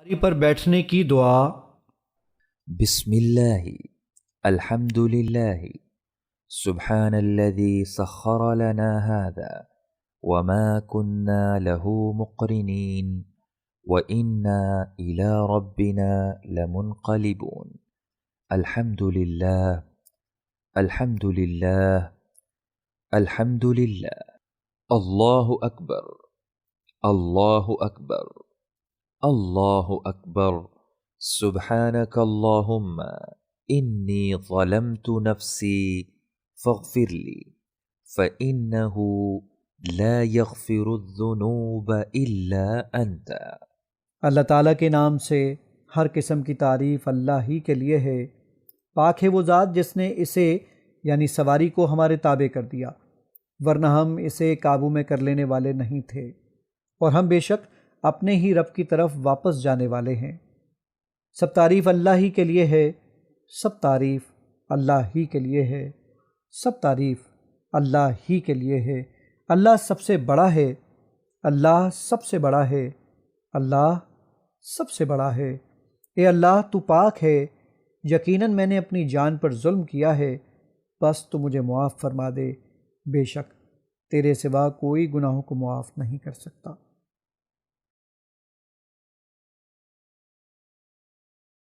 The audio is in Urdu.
پر بیٹھنے کی دعا۔ بسم اللہ الحمد للہ سبحان الذي سخر لنا هذا وما كنا له مقرنين وإنا إلى ربنا لمنقلبون الحمد لله الحمد لله الحمد لله الله أكبر الله أكبر الله أكبر سبحانك اللهم إني ظلمت نفسي فاغفر لي فإنه لا يغفر الذنوب إلا أنت۔ اللہ تعالیٰ کے نام سے ہر قسم کی تعریف اللہ ہی کے لیے ہے۔ پاک ہے وہ ذات جس نے اسے یعنی سواری کو ہمارے تابع کر دیا، ورنہ ہم اسے قابو میں کر لینے والے نہیں تھے، اور ہم بے شک اپنے ہی رب کی طرف واپس جانے والے ہیں۔ سب تعریف اللہ ہی کے لیے ہے، سب تعریف اللہ ہی کے لیے ہے، سب تعریف اللہ ہی کے لیے ہے۔ اللہ سب سے بڑا ہے، اللہ سب سے بڑا ہے، اللہ سب سے بڑا ہے۔ اے اللہ تو پاک ہے، یقیناً میں نے اپنی جان پر ظلم کیا ہے، بس تو مجھے معاف فرما دے، بے شک تیرے سوا کوئی گناہوں کو معاف نہیں کر سکتا۔